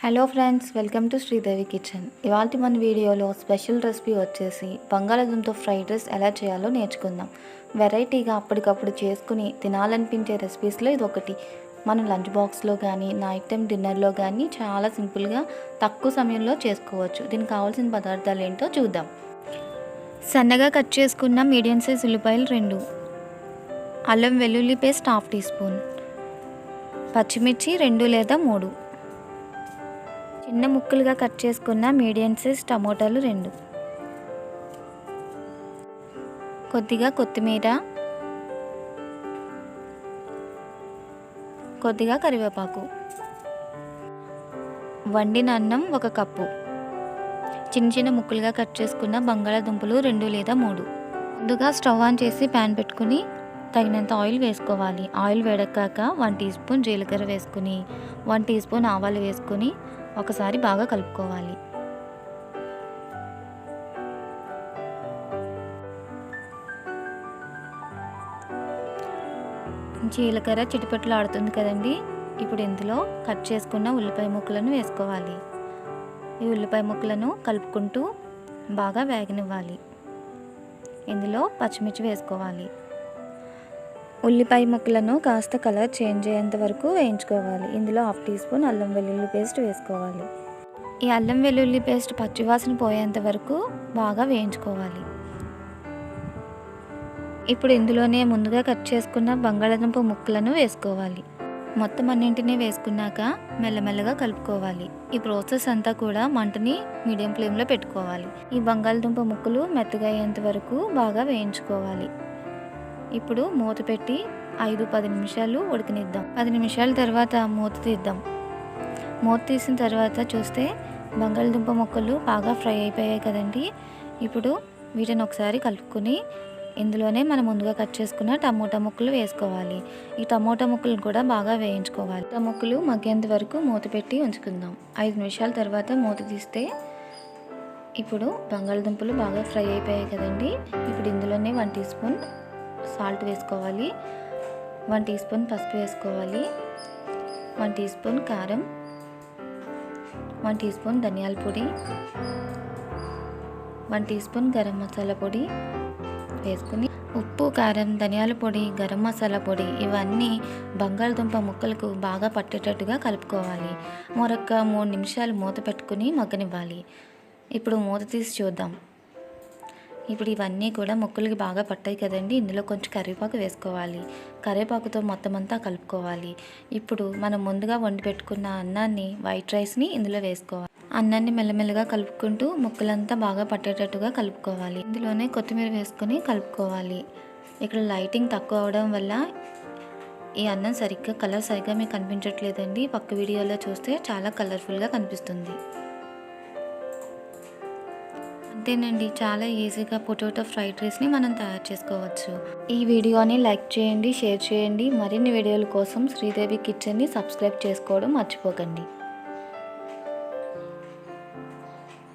Hello friends, welcome to Sridevi kitchen. ఇవాళ మన వీడియోలో స్పెషల్ రెసిపీ వచ్చేసి బంగాళాదుంప ఫ్రైడ్ రైస్ ఎలా చేయాలో నేర్చుకుందాం. వెరైటీగా అప్పటికప్పుడు చేసుకుని తినాలనిపించే రెసిపీస్లో ఇది ఒకటి. మన లంచ్ బాక్స్లో కానీ నైట్ టైం డిన్నర్లో కానీ చాలా సింపుల్గా తక్కువ సమయంలో చేసుకోవచ్చు. దీనికి కావాల్సిన పదార్థాలు ఏంటో చూద్దాం. సన్నగా కట్ చేసుకున్న మీడియం సైజ్ ఉల్లిపాయలు 2, అల్లం వెల్లుల్లి పేస్ట్ 1/2 టీ స్పూన్, పచ్చిమిర్చి 2 లేదా 3, చిన్న ముక్కలుగా కట్ చేసుకున్న మీడియం సైజ్ టమోటాలు 2, కొద్దిగా కొత్తిమీర, కొద్దిగా కరివేపాకు, వండిన అన్నం 1 కప్పు, చిన్న చిన్న ముక్కలుగా కట్ చేసుకున్న బంగాళాదుంపలు 2 లేదా 3. ముందుగా స్టవ్ ఆన్ చేసి ప్యాన్ పెట్టుకుని తగినంత ఆయిల్ వేసుకోవాలి. ఆయిల్ వేడెక్కాక 1 టీ స్పూన్ జీలకర్ర వేసుకుని 1 టీ స్పూన్ ఆవాలు వేసుకుని ఒకసారి బాగా కలుపుకోవాలి. జీలకర్ర చిటిపట్లు ఆడుతుంది కదండి. ఇప్పుడు ఇందులో కట్ చేసుకున్న ఉల్లిపాయ ముక్కలను వేసుకోవాలి. ఈ ఉల్లిపాయ ముక్కలను కలుపుకుంటూ బాగా వేగనివ్వాలి. ఇందులో పచ్చిమిర్చి వేసుకోవాలి. ఉల్లిపాయ ముక్కలను కాస్త కలర్ చేంజ్ అయ్యేంత వరకు వేయించుకోవాలి. ఇందులో 1/2 టీ స్పూన్ అల్లం వెల్లుల్లి పేస్ట్ వేసుకోవాలి. ఈ అల్లం వెల్లుల్లి పేస్ట్ పచ్చివాసన పోయేంత వరకు బాగా వేయించుకోవాలి. ఇప్పుడు ఇందులోనే ముందుగా కట్ చేసుకున్న బంగాళాదుంప ముక్కలను వేసుకోవాలి. మొత్తం అన్నింటినీ వేసుకున్నాక మెల్లమెల్లగా కలుపుకోవాలి. ఈ ప్రాసెస్ అంతా కూడా మంటని మీడియం ఫ్లేమ్లో పెట్టుకోవాలి. ఈ బంగాళాదుంప ముక్కలు మెత్తగా అయ్యేంత వరకు బాగా వేయించుకోవాలి. ఇప్పుడు మూత పెట్టి 5-10 నిమిషాలు ఉడకనిద్దాం. 10 నిమిషాల తర్వాత మూత తీద్దాం. మూత తీసిన తర్వాత చూస్తే బంగాళదుంప ముక్కలు బాగా ఫ్రై అయిపోయాయి కదండి. ఇప్పుడు వీటిని ఒకసారి కలుపుకొని ఇందులోనే మనం ముందుగా కట్ చేసుకున్న టమోటా ముక్కలు వేసుకోవాలి. ఈ టమోటా ముక్కలు కూడా బాగా వేయించుకోవాలి. టమోటా ముక్కలు మగ్గేంత వరకు మూత పెట్టి ఉంచుకుందాం. 5 నిమిషాల తర్వాత మూత తీస్తే ఇప్పుడు బంగాళదుంపలు బాగా ఫ్రై అయిపోయాయి కదండి. ఇప్పుడు ఇందులోనే 1 టీ స్పూన్ సాల్ట్ వేసుకోవాలి, 1 టీ స్పూన్ పసుపు వేసుకోవాలి, 1 టీ స్పూన్ కారం, 1 టీ స్పూన్ ధనియాల పొడి, 1 టీ స్పూన్ గరం మసాలా పొడి వేసుకుని ఉప్పు, కారం, ధనియాల పొడి, గరం మసాలా పొడి ఇవన్నీ బంగాళదుంప ముక్కలకు బాగా పట్టేటట్టుగా కలుపుకోవాలి. మరొక 3 నిమిషాలు మూత పెట్టుకుని మగ్గనివ్వాలి. ఇప్పుడు మూత తీసి చూద్దాం. ఇప్పుడు ఇవన్నీ కూడా ముక్కలకి బాగా పట్టాయి కదండి. ఇందులో కొంచెం కరివేపాకు వేసుకోవాలి. కరివేపాకుతో మొత్తం అంతా కలుపుకోవాలి. ఇప్పుడు మనం ముందుగా వండి పెట్టుకున్న అన్నాన్ని, వైట్ రైస్ని ఇందులో వేసుకోవాలి. అన్నాన్ని మెల్లమెల్లగా కలుపుకుంటూ ముక్కలంతా బాగా పట్టేటట్టుగా కలుపుకోవాలి. ఇందులోనే కొత్తిమీర వేసుకొని కలుపుకోవాలి. ఇక్కడ లైటింగ్ తక్కువ అవడం వల్ల ఈ అన్నం కలర్ సరిగ్గా మీకు కనిపించట్లేదండి. పక్క వీడియోలో చూస్తే చాలా కలర్ఫుల్గా కనిపిస్తుంది. అంతేనండి, చాలా ఈజీగా పొటాటో ఫ్రైడ్ రైస్ని మనం తయారు చేసుకోవచ్చు. ఈ వీడియోని లైక్ చేయండి, షేర్ చేయండి. మరిన్ని వీడియోల కోసం శ్రీదేవి కిచెన్ని సబ్స్క్రైబ్ చేసుకోవడం మర్చిపోకండి.